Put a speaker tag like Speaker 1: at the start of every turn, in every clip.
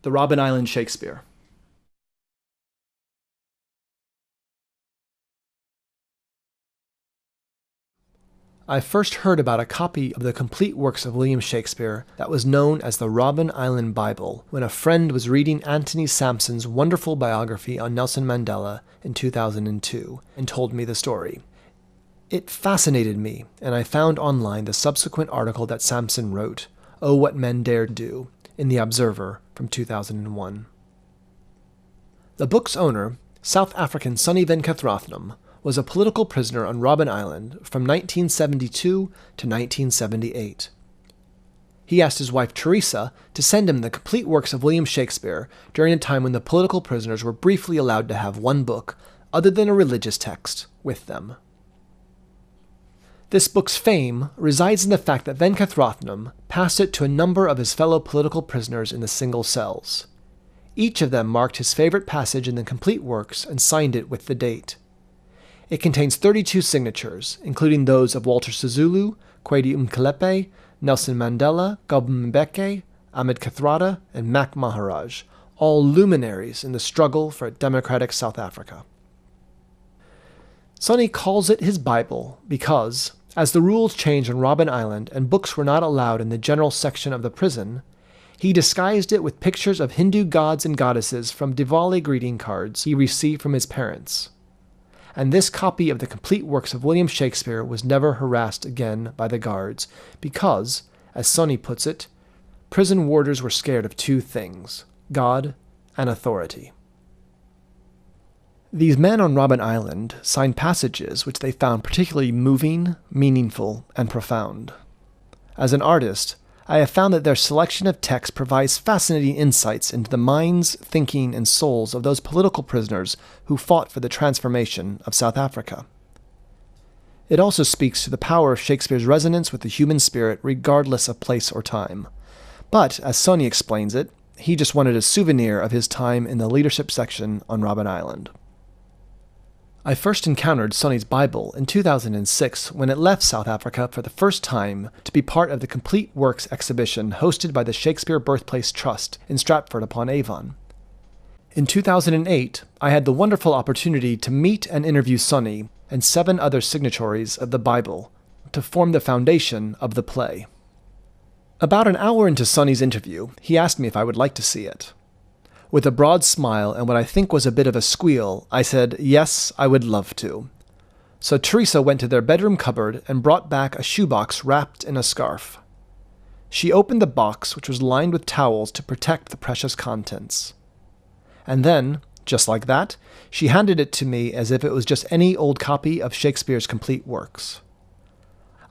Speaker 1: The Robben Island Shakespeare. I first heard about a copy of the complete works of William Shakespeare that was known as the Robben Island Bible when a friend was reading Anthony Sampson's wonderful biography on Nelson Mandela in 2002 and told me the story. It fascinated me, and I found online the subsequent article that Sampson wrote, Oh, What Men Dare Do, in The Observer from 2001. The book's owner, South African Sonny Venkathrathnam, was a political prisoner on Robben Island from 1972 to 1978. He asked his wife Teresa to send him the complete works of William Shakespeare during a time when the political prisoners were briefly allowed to have one book, other than a religious text, with them. This book's fame resides in the fact that Venkathrathnam passed it to a number of his fellow political prisoners in the single cells. Each of them marked his favorite passage in the complete works and signed it with the date. It contains 32 signatures, including those of Walter Sisulu, Kwesi Mkelepe, Nelson Mandela, Gobo Mbeki, Ahmed Kathrada, and Mac Maharaj, all luminaries in the struggle for a democratic South Africa. Sonny calls it his Bible because, as the rules changed on Robben Island and books were not allowed in the general section of the prison, he disguised it with pictures of Hindu gods and goddesses from Diwali greeting cards he received from his parents. And this copy of the complete works of William Shakespeare was never harassed again by the guards because, as Sonny puts it, prison warders were scared of two things, God and authority. These men on Robben Island signed passages which they found particularly moving, meaningful, and profound. As an artist, I have found that their selection of text provides fascinating insights into the minds, thinking, and souls of those political prisoners who fought for the transformation of South Africa. It also speaks to the power of Shakespeare's resonance with the human spirit regardless of place or time. But, as Sonny explains it, he just wanted a souvenir of his time in the leadership section on Robben Island. I first encountered Sonny's Bible in 2006 when it left South Africa for the first time to be part of the Complete Works exhibition hosted by the Shakespeare Birthplace Trust in Stratford-upon-Avon. In 2008, I had the wonderful opportunity to meet and interview Sonny and 7 other signatories of the Bible to form the foundation of the play. About an hour into Sonny's interview, he asked me if I would like to see it. With a broad smile and what I think was a bit of a squeal, I said, yes, I would love to. So Teresa went to their bedroom cupboard and brought back a shoebox wrapped in a scarf. She opened the box, which was lined with towels to protect the precious contents. And then, just like that, she handed it to me as if it was just any old copy of Shakespeare's complete works.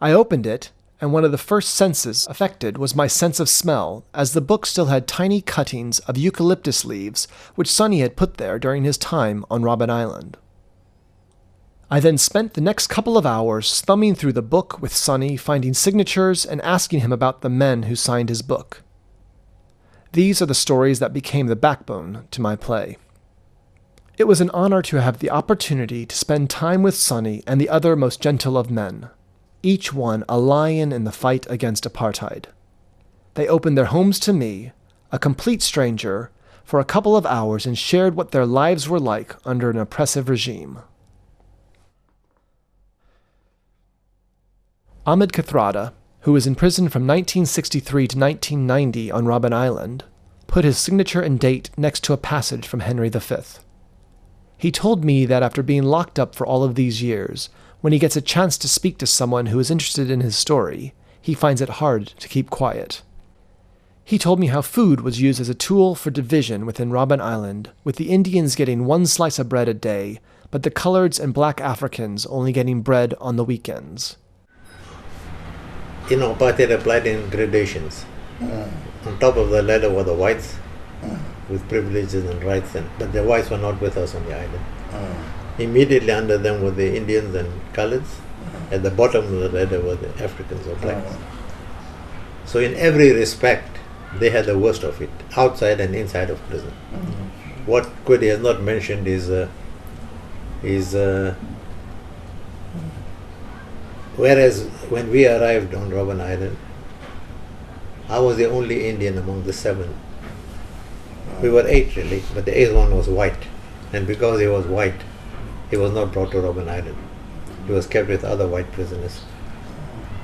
Speaker 1: I opened it, and one of the first senses affected was my sense of smell, as the book still had tiny cuttings of eucalyptus leaves which Sonny had put there during his time on Robben Island. I then spent the next couple of hours thumbing through the book with Sonny, finding signatures and asking him about the men who signed his book. These are the stories that became the backbone to my play. It was an honor to have the opportunity to spend time with Sonny and the other most gentle of men, each one a lion in the fight against apartheid. They opened their homes to me, a complete stranger, for a couple of hours and shared what their lives were like under an oppressive regime. Ahmed Kathrada, who was in prison from 1963 to 1990 on Robben Island, put his signature and date next to a passage from Henry V. He told me that after being locked up for all of these years, when he gets a chance to speak to someone who is interested in his story, he finds it hard to keep quiet. He told me how food was used as a tool for division within Robben Island, with the Indians getting 1 slice of bread a day, but the coloreds and black Africans only getting bread on the weekends.
Speaker 2: Apartheid applied in gradations. On top of the ladder were the whites with privileges and rights, but the whites were not with us on the island. Immediately under them were the Indians and coloreds. At the bottom of the ladder were the Africans or blacks. So in every respect, they had the worst of it, outside and inside of prison. What Kwesi has not mentioned is whereas when we arrived on Robben Island, I was the only Indian among the 7 We were 8 really, but the 8th one was white. And because he was white, he was not brought to Robben Island. He was kept with other white prisoners.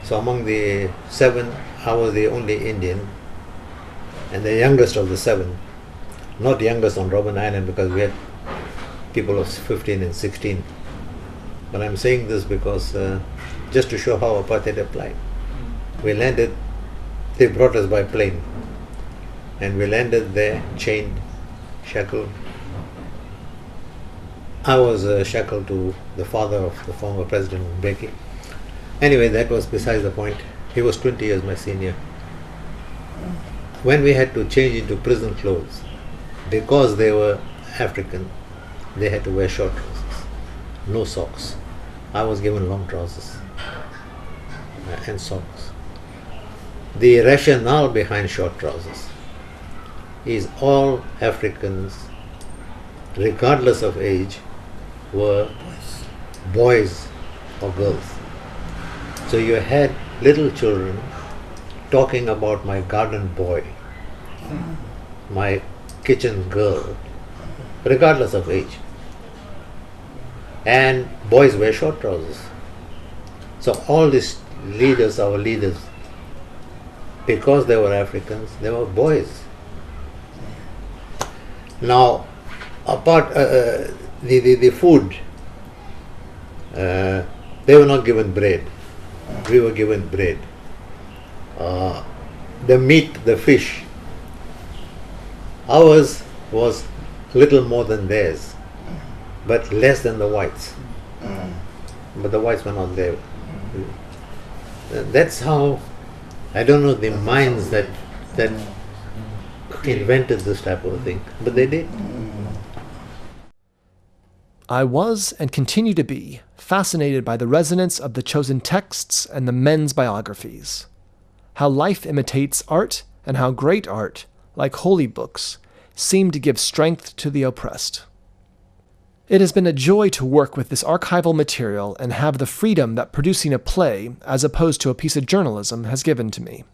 Speaker 2: So among the 7, I was the only Indian and the youngest of the 7. Not youngest on Robben Island because we had people of 15 and 16. But I'm saying this because just to show how apartheid applied. We landed, they brought us by plane. And we landed there, chained, shackled. I was shackled to the father of the former President Mbeki. Anyway, that was besides the point. He was 20 years my senior. When we had to change into prison clothes, because they were African, they had to wear short trousers, no socks. I was given long trousers and socks. The rationale behind short trousers is all Africans, regardless of age, were boys or girls. So you had little children talking about my garden boy, my kitchen girl, regardless of age. And boys wear short trousers. So all these leaders, our leaders, because they were Africans, they were boys. Now, apart the food, they were not given bread. We were given bread. The meat, the fish, ours was little more than theirs, but less than the whites. But the whites were not there. That's how, I don't know the minds that invented this type of thing, but they did.
Speaker 1: I was, and continue to be, fascinated by the resonance of the chosen texts and the men's biographies. How life imitates art, and how great art, like holy books, seem to give strength to the oppressed. It has been a joy to work with this archival material and have the freedom that producing a play, as opposed to a piece of journalism, has given to me.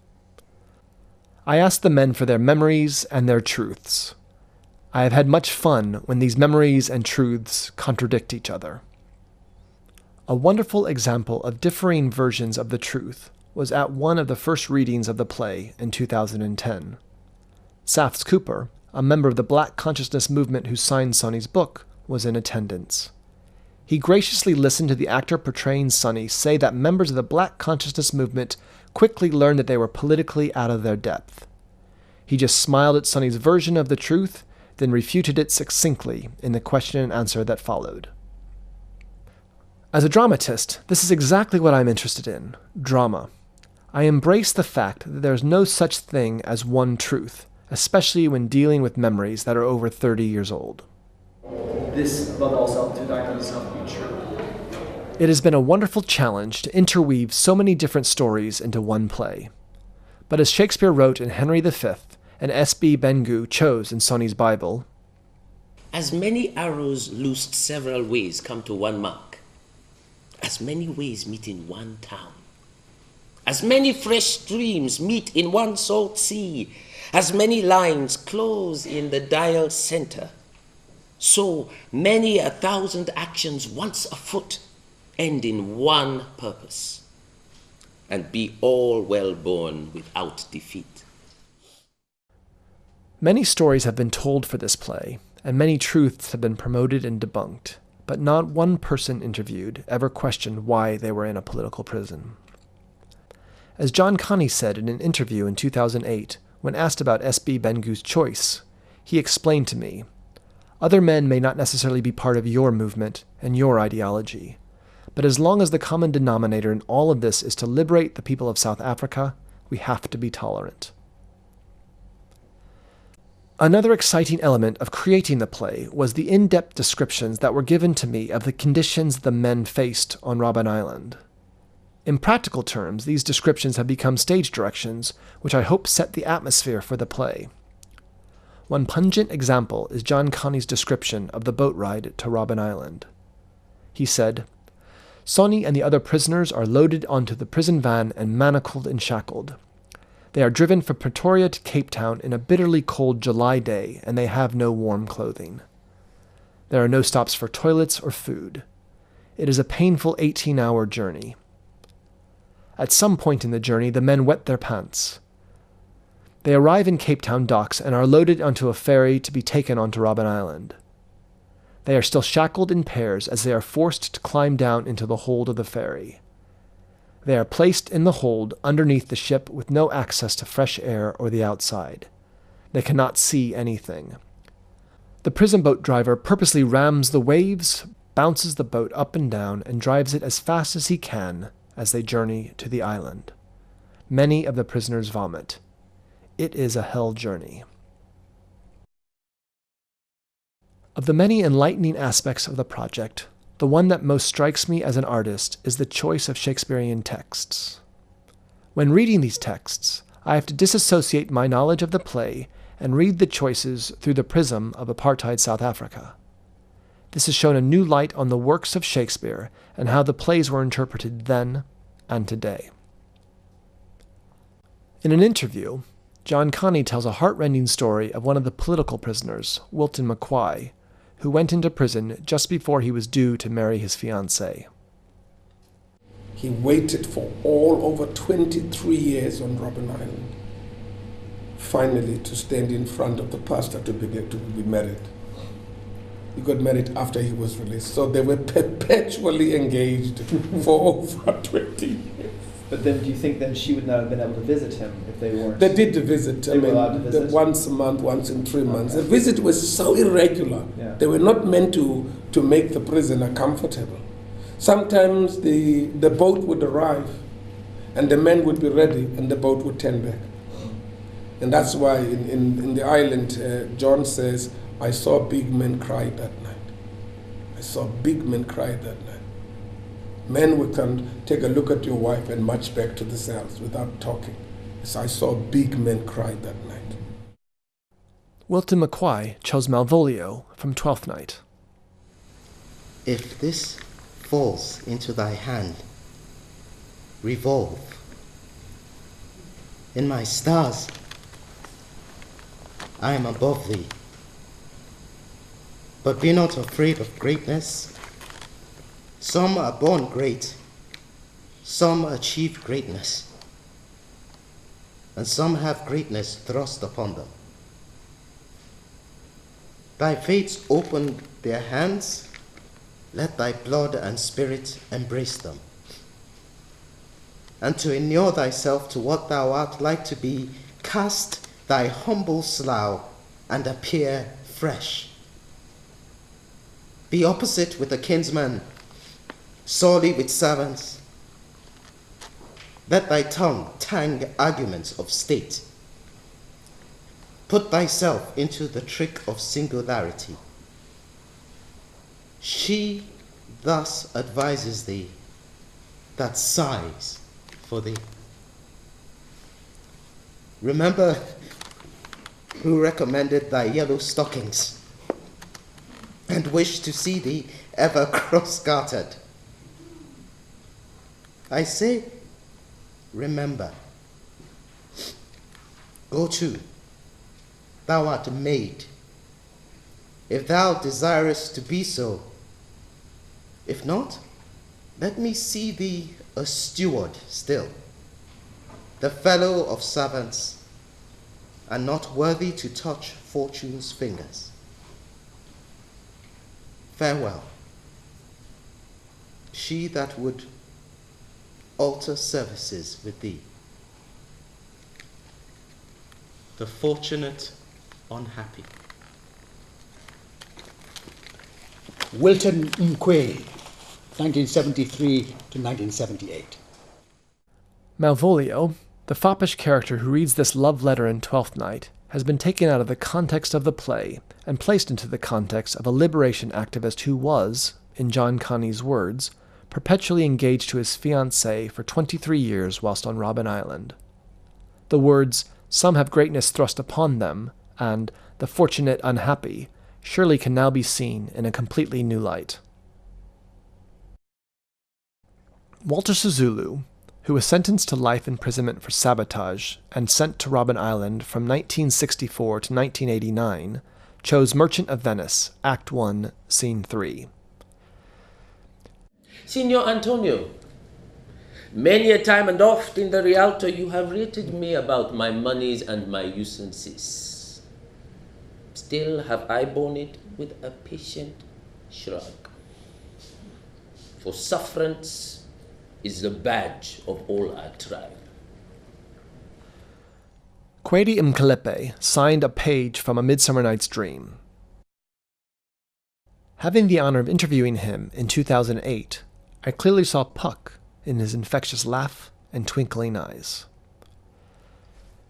Speaker 1: I asked the men for their memories and their truths. I have had much fun when these memories and truths contradict each other. A wonderful example of differing versions of the truth was at one of the first readings of the play in 2010. Safs Cooper, a member of the Black Consciousness movement who signed Sonny's book, was in attendance. He graciously listened to the actor portraying Sonny say that members of the Black Consciousness movement quickly learned that they were politically out of their depth. He just smiled at Sonny's version of the truth, then refuted it succinctly in the question and answer that followed. As a dramatist, this is exactly what I'm interested in, drama. I embrace the fact that there is no such thing as one truth, especially when dealing with memories that are over 30 years old.
Speaker 3: This, above all, self-document yourself to be true.
Speaker 1: It has been a wonderful challenge to interweave so many different stories into one play. But as Shakespeare wrote in Henry V, and S.B. Bengu chose in Sonny's Bible,
Speaker 4: as many arrows loosed several ways come to one mark, as many ways meet in one town, as many fresh streams meet in one salt sea, as many lines close in the dial center, so many 1,000 actions once afoot end in one purpose, and be all well born without defeat.
Speaker 1: Many stories have been told for this play, and many truths have been promoted and debunked, but not one person interviewed ever questioned why they were in a political prison. As John Connie said in an interview in 2008, when asked about S.B. Bengu's choice, he explained to me, "Other men may not necessarily be part of your movement and your ideology, but as long as the common denominator in all of this is to liberate the people of South Africa, we have to be tolerant." Another exciting element of creating the play was the in-depth descriptions that were given to me of the conditions the men faced on Robben Island. In practical terms, these descriptions have become stage directions, which I hope set the atmosphere for the play. One pungent example is John Connie's description of the boat ride to Robben Island. He said, "Sonny and the other prisoners are loaded onto the prison van and manacled and shackled. They are driven from Pretoria to Cape Town in a bitterly cold July day, and they have no warm clothing. There are no stops for toilets or food. It is a painful 18-hour journey. At some point in the journey, the men wet their pants. They arrive in Cape Town docks and are loaded onto a ferry to be taken onto Robben Island. They are still shackled in pairs as they are forced to climb down into the hold of the ferry. They are placed in the hold underneath the ship with no access to fresh air or the outside. They cannot see anything. The prison boat driver purposely rams the waves, bounces the boat up and down, and drives it as fast as he can as they journey to the island. Many of the prisoners vomit. It is a hell journey. Of the many enlightening aspects of the project, the one that most strikes me as an artist is the choice of Shakespearean texts. When reading these texts, I have to disassociate my knowledge of the play and read the choices through the prism of apartheid South Africa. This has shown a new light on the works of Shakespeare and how the plays were interpreted then and today. In an interview, John Connie tells a heartrending story of one of the political prisoners, Wilton McQuay, who went into prison just before he was due to marry his fiancée.
Speaker 5: He waited for all over 23 years on Robben Island, finally to stand in front of the pastor to be married. He got married after he was released, so they were perpetually engaged for over 20 years.
Speaker 3: But then do you think then she would not have been able to visit him if they weren't?
Speaker 5: They did the visit.
Speaker 3: They were allowed to visit?
Speaker 5: Once a month, once in 3 months. The visit was so irregular.
Speaker 3: Yeah.
Speaker 5: They were not meant to make the prisoner comfortable. Sometimes the boat would arrive and the men would be ready and the boat would turn back. And that's why in the island, John says, I saw big men cry that night. I saw big men cry that night. Men would come, take a look at your wife and march back to the cells without talking. So I saw big men cry that night.
Speaker 1: Wilton McQuay chose Malvolio from Twelfth Night.
Speaker 6: If this falls into thy hand, revolve. In my stars, I am above thee. But be not afraid of greatness. Some are born great, some achieve greatness, and some have greatness thrust upon them. Thy fates open their hands, let thy blood and spirit embrace them. And to inure thyself to what thou art like to be, cast thy humble slough and appear fresh. Be opposite with a kinsman, sorely with servants. Let thy tongue tang arguments of state. Put thyself into the trick of singularity. She thus advises thee that sighs for thee. Remember who recommended thy yellow stockings and wished to see thee ever cross-gartered. I say, remember. Go to, thou art made, if thou desirest to be so. If not, let me see thee a steward still, the fellow of servants, and not worthy to touch fortune's fingers. Farewell. She that would alter services with thee. The fortunate unhappy.
Speaker 7: Wilton McQuay, 1973 to 1978.
Speaker 1: Malvolio, the foppish character who reads this love letter in Twelfth Night, has been taken out of the context of the play and placed into the context of a liberation activist who was, in John Connie's words, perpetually engaged to his fiancée for 23 years whilst on Robben Island. The words, "Some have greatness thrust upon them," and "the fortunate unhappy," surely can now be seen in a completely new light. Walter Sisulu, who was sentenced to life imprisonment for sabotage and sent to Robben Island from 1964 to 1989, chose Merchant of Venice, Act 1, Scene 3.
Speaker 4: Signor Antonio, many a time and oft in the Rialto you have rated me about my monies and my usances. Still have I borne it with a patient shrug. For sufferance is the badge of all our tribe.
Speaker 1: Kwedi Mkelepe signed a page from A Midsummer Night's Dream. Having the honor of interviewing him in 2008, I clearly saw Puck in his infectious laugh and twinkling eyes.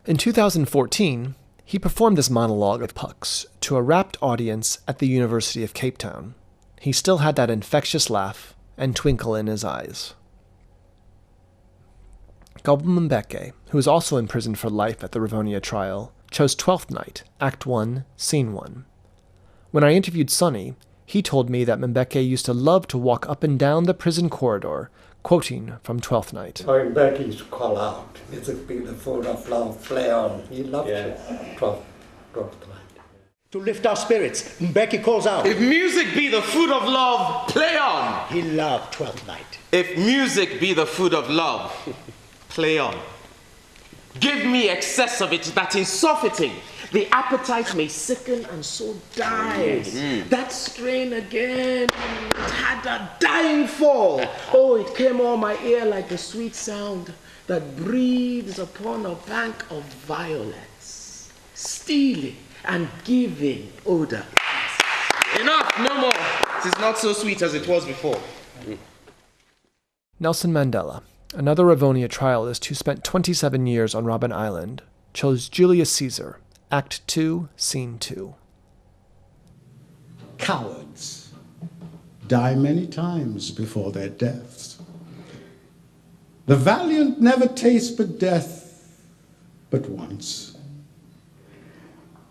Speaker 1: In 2014, he performed this monologue of Puck's to a rapt audience at the University of Cape Town. He still had that infectious laugh and twinkle in his eyes. Goble Mbeke, who was also imprisoned for life at the Rivonia trial, chose Twelfth Night, Act 1, Scene 1. When I interviewed Sonny, he told me that Mbeke used to love to walk up and down the prison corridor, quoting from Twelfth Night.
Speaker 8: Mbeke used to call out, "Music be the food of love, play on." He loved it. 12th Night.
Speaker 7: To lift our spirits, Mbeke calls out.
Speaker 9: If music be the food of love, play on.
Speaker 7: He loved Twelfth Night.
Speaker 9: If music be the food of love, play on. Give me excess of it, that in surfeiting the appetite may sicken and so die. That strain again, it had a dying fall. Oh, it came on my ear like the sweet sound that breathes upon a bank of violets, stealing and giving odor. Enough, no more. It is not so sweet as it was before.
Speaker 1: Nelson Mandela, another Rivonia trialist who spent 27 years on Robben Island, chose Julius Caesar, Act 2, Scene 2.
Speaker 10: Cowards die many times before their deaths. The valiant never taste but death but once.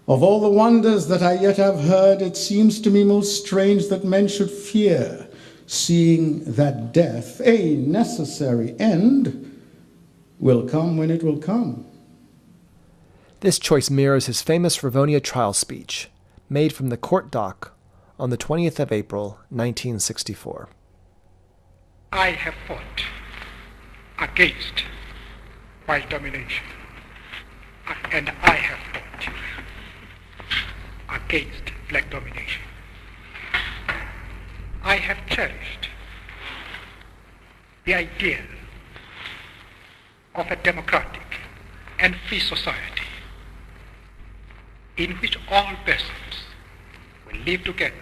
Speaker 10: Of all the wonders that I yet have heard, it seems to me most strange that men should fear, seeing that death, a necessary end, will come when it will come.
Speaker 1: This choice mirrors his famous Rivonia trial speech, made from the court dock on the 20th of April, 1964.
Speaker 11: I have fought against white domination, and I have fought against black domination. I have cherished the idea of a democratic and free society in which all persons will live together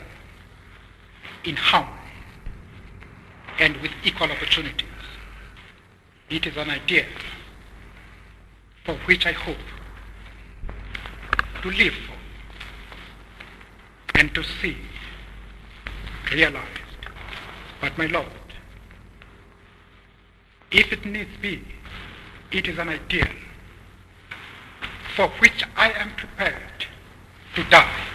Speaker 11: in harmony and with equal opportunities. It is an idea for which I hope to live for and to see realized. But my Lord, if it needs be, it is an ideal for which I am prepared to die.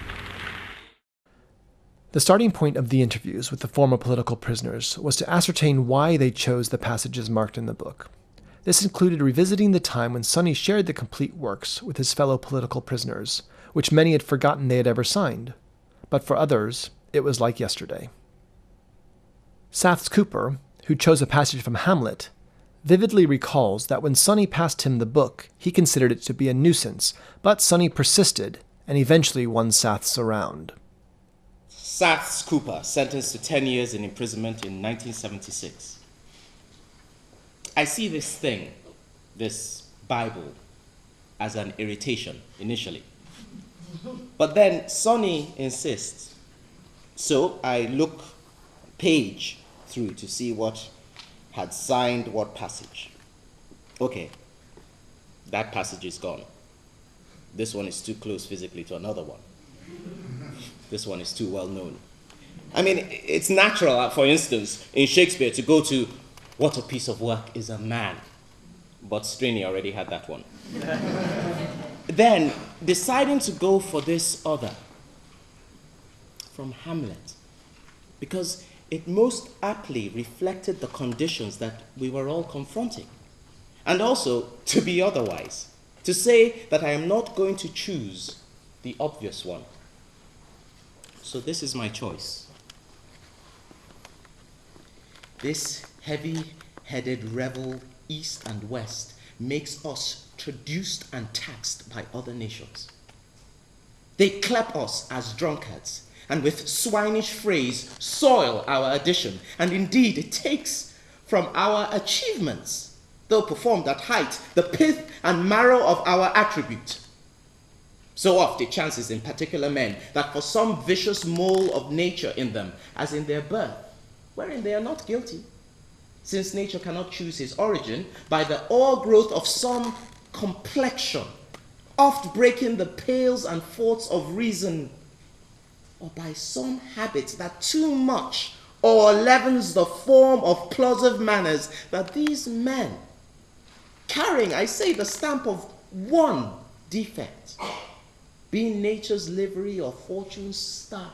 Speaker 1: The starting point of the interviews with the former political prisoners was to ascertain why they chose the passages marked in the book. This included revisiting the time when Sonny shared the complete works with his fellow political prisoners, which many had forgotten they had ever signed. But for others, it was like yesterday. Saths Cooper, who chose a passage from Hamlet, vividly recalls that when Sonny passed him the book, he considered it to be a nuisance, but Sonny persisted and eventually won Saths around.
Speaker 9: Saths Cooper, sentenced to 10 years in imprisonment in 1976. I see this thing, this Bible, as an irritation initially. But then Sonny insists. So I look page through to see what had signed what passage. Okay, that passage is gone. This one is too close physically to another one. This one is too well known. I mean, it's natural, for instance, in Shakespeare to go to what a piece of work is a man. But Streny already had that one. Then, deciding to go for this other from Hamlet, because it most aptly reflected the conditions that we were all confronting. and also to be otherwise, to say that I am not going to choose the obvious one. So this is my choice. This heavy-headed rebel east and west makes us traduced and taxed by other nations. They clap us as drunkards, and with swinish phrase soil our addition, and indeed it takes from our achievements, though performed at height, the pith and marrow of our attribute. So oft it chances in particular men that for some vicious mole of nature in them, as in their birth, wherein they are not guilty, since nature cannot choose his origin, by the o'ergrowth of some complexion, oft breaking the pales and forts of reason, or by some habit that too much or leavens the form of plausive manners, that these men, carrying, I say, the stamp of one defect, being nature's livery or fortune's star,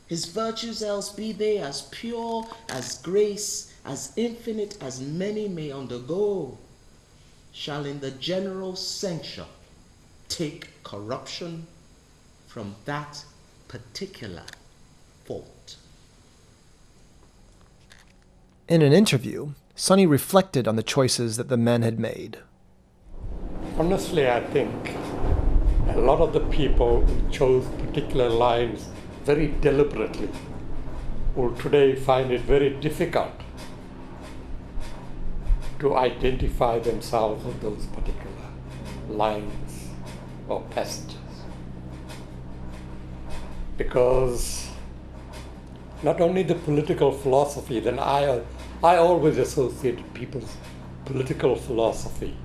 Speaker 9: his virtues else be they as pure as grace, as infinite as many may undergo, shall in the general censure take corruption from that particular fault.
Speaker 1: In an interview, Sonny reflected on the choices that the men had made.
Speaker 8: Honestly, I think a lot of the people who chose particular lines very deliberately will today find it very difficult to identify themselves with those particular lines or passages. Because not only the political philosophy, then I always associated people's political philosophy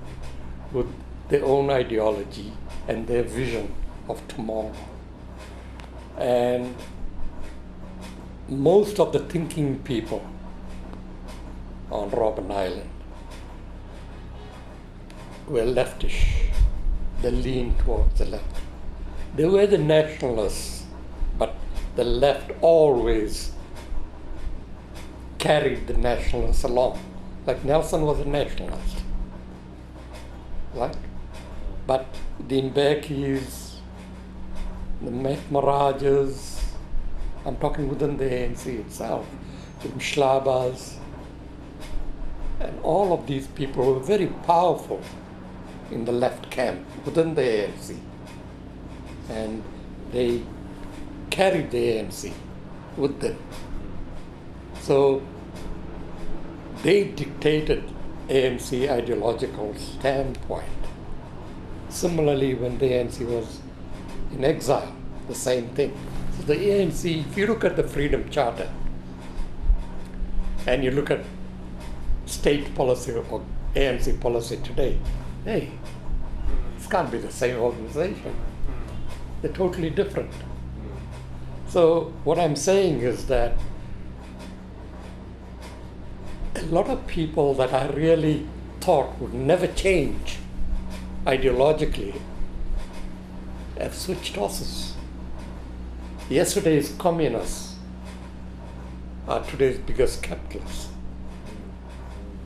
Speaker 8: with their own ideology and their vision of tomorrow. And most of the thinking people on Robben Island were leftish. They leaned towards the left. They were the nationalists, but the left always carried the nationalists along. Like Nelson was a nationalist, right? But the Mbekis, the Marajas, I'm talking within the ANC itself, the Mshlabas, and all of these people were very powerful in the left camp within the ANC. And they carried the ANC with them. So they dictated ANC ideological standpoint. Similarly, when the ANC was in exile, the same thing. So the ANC, if you look at the Freedom Charter and you look at state policy or ANC policy today, hey, this can't be the same organization. They're totally different. So what I'm saying is that a lot of people that I really thought would never change ideologically have switched horses. Yesterday's communists are today's biggest capitalists.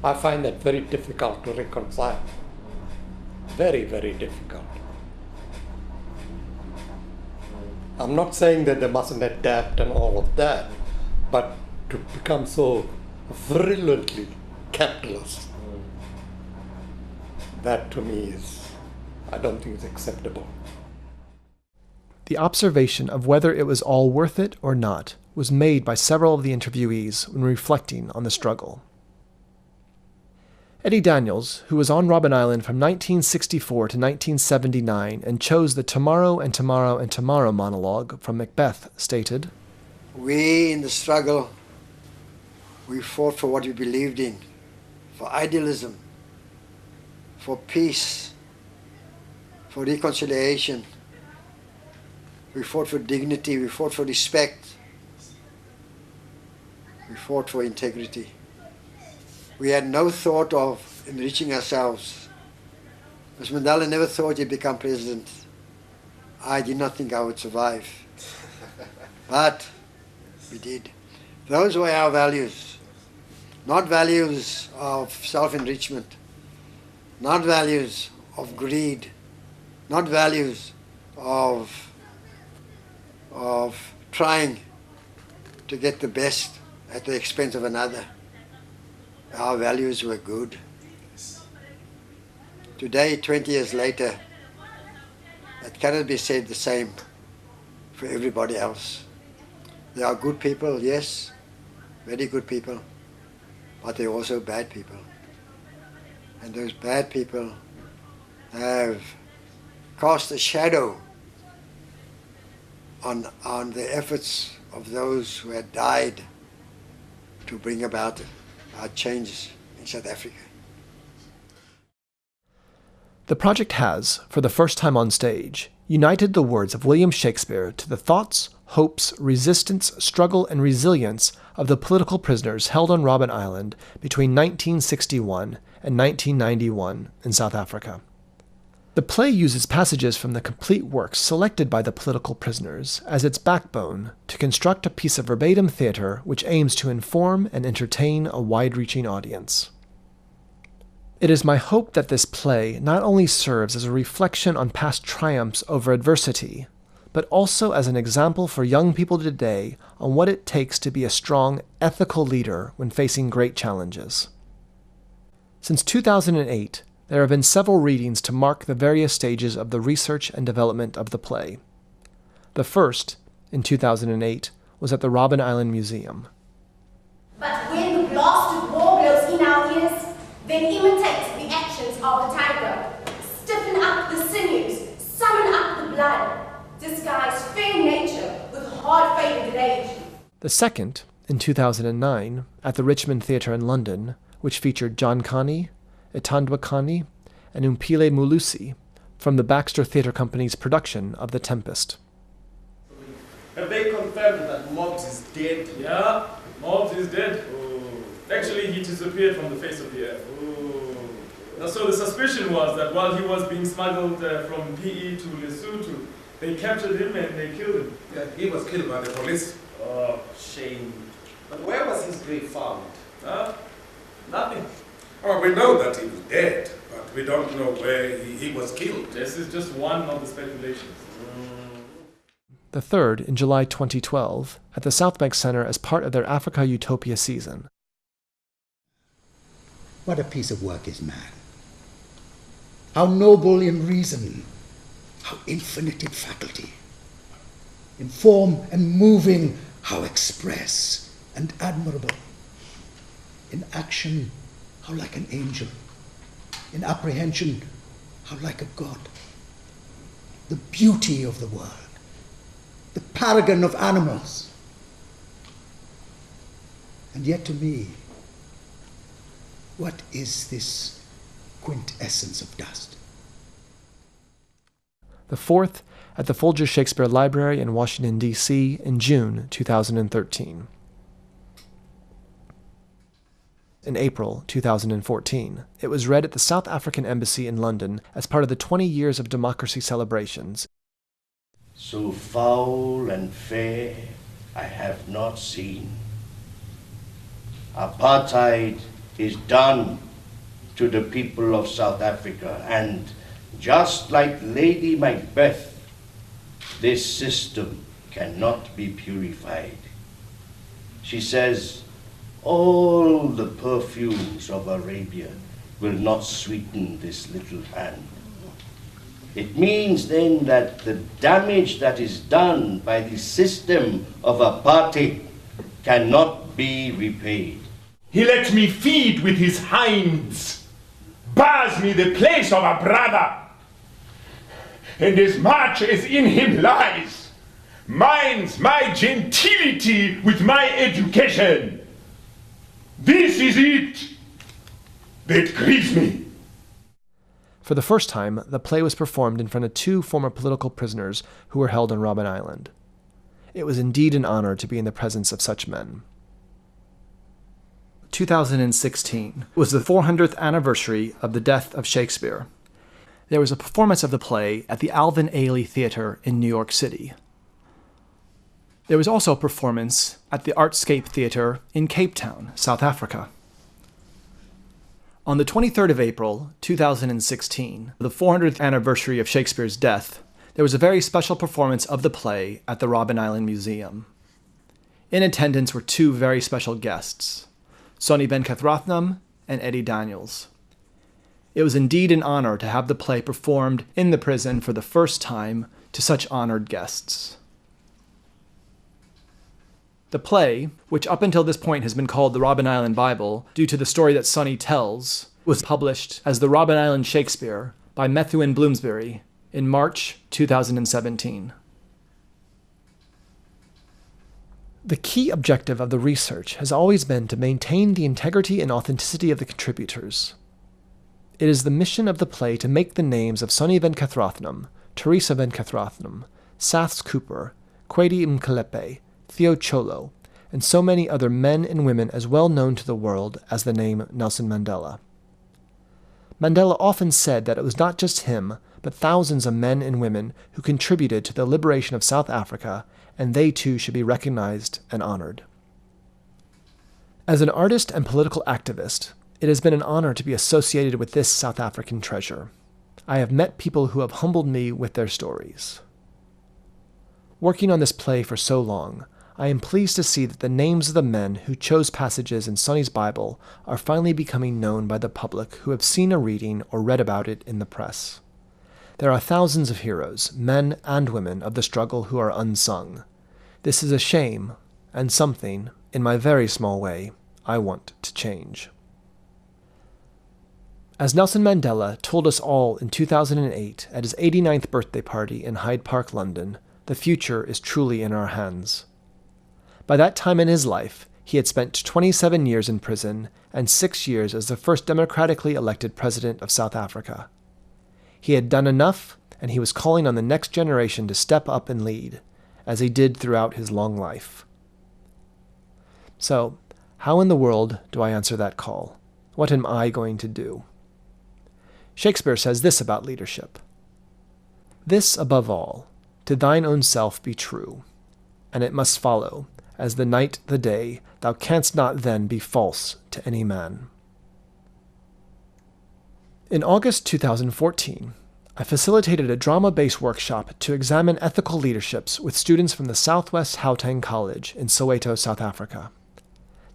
Speaker 8: I find that very difficult to reconcile. Very, very difficult. I'm not saying that they mustn't adapt and all of that, but to become so virulently capitalist, that to me is, I don't think it's acceptable.
Speaker 1: The observation of whether it was all worth it or not was made by several of the interviewees when reflecting on the struggle. Eddie Daniels, who was on Robben Island from 1964 to 1979 and chose the Tomorrow and Tomorrow and Tomorrow monologue from Macbeth, stated,
Speaker 12: "We in the struggle, we fought for what we believed in, for idealism, for peace, for reconciliation. We fought for dignity, we fought for respect, we fought for integrity. We had no thought of enriching ourselves. As Mandela never thought he'd become president. I did not think I would survive. But we did. Those were our values, not values of self-enrichment, not values of greed, not values of trying to get the best at the expense of another. Our values were good. Today, 20 years later, it cannot be said the same for everybody else. There are good people, yes, very good people, but there are also bad people. And those bad people have cast a shadow on the efforts of those who had died to bring about changes in South Africa.
Speaker 1: The project has, for the first time on stage, united the words of William Shakespeare to the thoughts, hopes, resistance, struggle, and resilience of the political prisoners held on Robben Island between 1961 and 1991 in South Africa. The play uses passages from the complete works selected by the political prisoners as its backbone to construct a piece of verbatim theater which aims to inform and entertain a wide-reaching audience. It is my hope that this play not only serves as a reflection on past triumphs over adversity, but also as an example for young people today on what it takes to be a strong, ethical leader when facing great challenges. Since 2008, there have been several readings to mark the various stages of the research and development of the play. The first, in 2008, was at the Robben Island Museum.
Speaker 13: But when the blast of war blows in our ears, then imitate the actions of the tiger. Stiffen up the sinews, summon up the blood, disguise fair nature with hard-faded rage.
Speaker 1: The second, in 2009, at the Richmond Theatre in London, which featured John Kani, Itandwa Kani, and Umpile Mulusi from the Baxter Theatre Company's production of The Tempest.
Speaker 14: Have they confirmed that Mobs is dead?
Speaker 3: Yeah, Mobs is dead. Oh. Actually, he disappeared from the face of the earth. Oh. So the suspicion was that while he was being smuggled from PE to Lesotho, they captured him and they killed him.
Speaker 14: Yeah, he was killed by the police.
Speaker 3: Oh, shame.
Speaker 14: But where was his grave found?
Speaker 3: Nothing.
Speaker 14: Oh, we know that he was dead, but we don't know where he was killed.
Speaker 3: This is just one of the speculations.
Speaker 1: The third, in July 2012, at the South Bank Centre as part of their Africa Utopia season.
Speaker 10: What a piece of work is man. How noble in reason, how infinite in faculty. In form and moving, how express and admirable. In action, how like an angel. In apprehension, how like a god. The beauty of the world, the paragon of animals. And yet to me, what is this quintessence of dust?
Speaker 1: The fourth, at the Folger Shakespeare Library in Washington, D.C. in June 2013. In April 2014, it was read at the South African Embassy in London as part of the 20 Years of Democracy celebrations.
Speaker 15: So foul and fair I have not seen. Apartheid is done to the people of South Africa, and just like Lady Macbeth, this system cannot be purified. She says, all the perfumes of Arabia will not sweeten this little hand. It means then that the damage that is done by the system of apartheid cannot be repaid.
Speaker 16: He let me feed with his hinds, bars me the place of a brother, and as much as in him lies, mines my gentility with my education. This is it that grieves me.
Speaker 1: For the first time, the play was performed in front of 2 former political prisoners who were held on Robben Island. It was indeed an honor to be in the presence of such men. 2016 was the 400th anniversary of the death of Shakespeare. There was a performance of the play at the Alvin Ailey Theatre in New York City. There was also a performance at the Artscape Theatre in Cape Town, South Africa. On the 23rd of April, 2016, the 400th anniversary of Shakespeare's death, there was a very special performance of the play at the Robben Island Museum. In attendance were two very special guests, Sonny Venkathratnam and Eddie Daniels. It was indeed an honor to have the play performed in the prison for the first time to such honored guests. The play, which up until this point has been called the Robben Island Bible due to the story that Sonny tells, was published as the Robben Island Shakespeare by Methuen Bloomsbury in March 2017. The key objective of the research has always been to maintain the integrity and authenticity of the contributors. It is the mission of the play to make the names of Sonny Venkathratnam, Teresa Venkathratnam, Saths Cooper, Kwesi Mkelepe, Theo Cholo, and so many other men and women as well known to the world as the name Nelson Mandela. Mandela often said that it was not just him, but thousands of men and women who contributed to the liberation of South Africa, and they too should be recognized and honored. As an artist and political activist, it has been an honor to be associated with this South African treasure. I have met people who have humbled me with their stories. Working on this play for so long, I am pleased to see that the names of the men who chose passages in Sonny's Bible are finally becoming known by the public who have seen a reading or read about it in the press. There are thousands of heroes, men and women of the struggle who are unsung. This is a shame, and something, in my very small way, I want to change. As Nelson Mandela told us all in 2008 at his 89th birthday party in Hyde Park, London, the future is truly in our hands. By that time in his life, he had spent 27 years in prison and 6 years as the first democratically elected president of South Africa. He had done enough, and he was calling on the next generation to step up and lead, as he did throughout his long life. So, how in the world do I answer that call? What am I going to do? Shakespeare says this about leadership. This above all, to thine own self be true, and it must follow, as the night the day, thou canst not then be false to any man. In August 2014, I facilitated a drama-based workshop to examine ethical leaderships with students from the Southwest Gauteng College in Soweto, South Africa.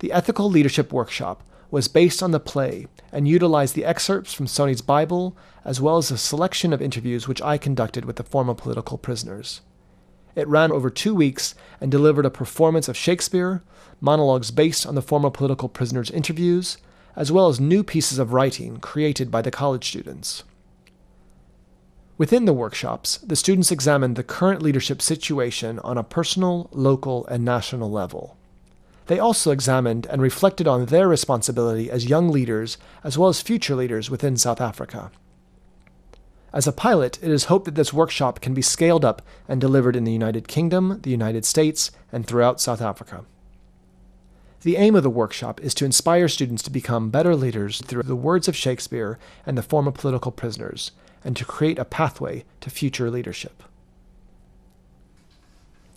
Speaker 1: The ethical leadership workshop was based on the play and utilized the excerpts from Sonny's Bible as well as a selection of interviews which I conducted with the former political prisoners. It ran over 2 weeks and delivered a performance of Shakespeare, monologues based on the former political prisoners' interviews, as well as new pieces of writing created by the college students. Within the workshops, the students examined the current leadership situation on a personal, local, and national level. They also examined and reflected on their responsibility as young leaders as well as future leaders within South Africa. As a pilot, it is hoped that this workshop can be scaled up and delivered in the United Kingdom, the United States, and throughout South Africa. The aim of the workshop is to inspire students to become better leaders through the words of Shakespeare and the former political prisoners, and to create a pathway to future leadership.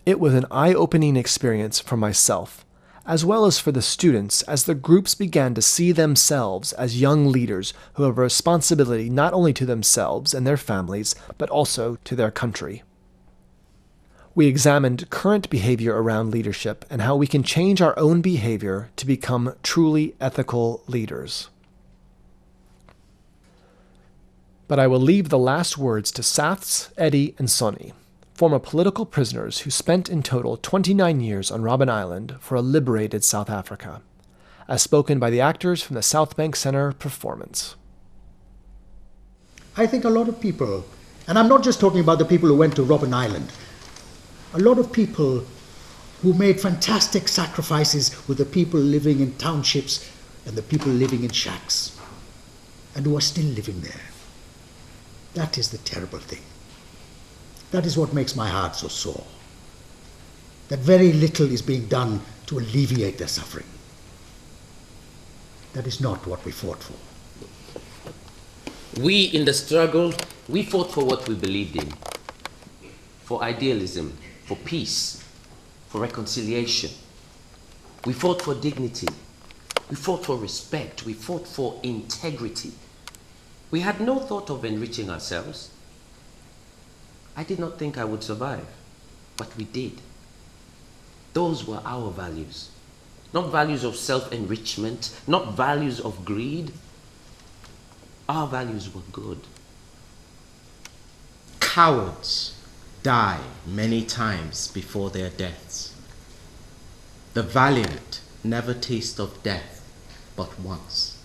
Speaker 1: It was an eye-opening experience for myself, as well as for the students, as the groups began to see themselves as young leaders who have a responsibility not only to themselves and their families, but also to their country. We examined current behavior around leadership and how we can change our own behavior to become truly ethical leaders. But I will leave the last words to Saths, Eddie, and Sonny, former political prisoners who spent in total 29 years on Robben Island for a liberated South Africa, as spoken by the actors from the South Bank Center performance.
Speaker 7: I think a lot of people, and I'm not just talking about the people who went to Robben Island, a lot of people who made fantastic sacrifices with the people living in townships and the people living in shacks, and who are still living there. That is the terrible thing. That is what makes my heart so sore. That very little is being done to alleviate their suffering. That is not what we fought for.
Speaker 4: We in the struggle, we fought for what we believed in. For idealism, for peace, for reconciliation. We fought for dignity We fought for respect. We fought for integrity. We had no thought of enriching ourselves. I did not think I would survive, but we did. Those were our values. Not values of self-enrichment, not values of greed. Our values were good.
Speaker 6: Cowards die many times before their deaths. The valiant never taste of death but once.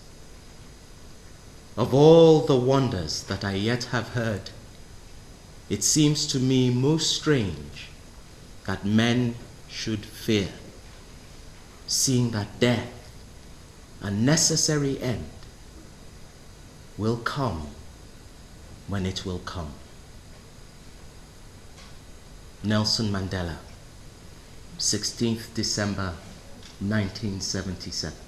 Speaker 6: Of all the wonders that I yet have heard, it seems to me most strange that men should fear, seeing that death, a necessary end, will come when it will come. Nelson Mandela, 16th December 1977.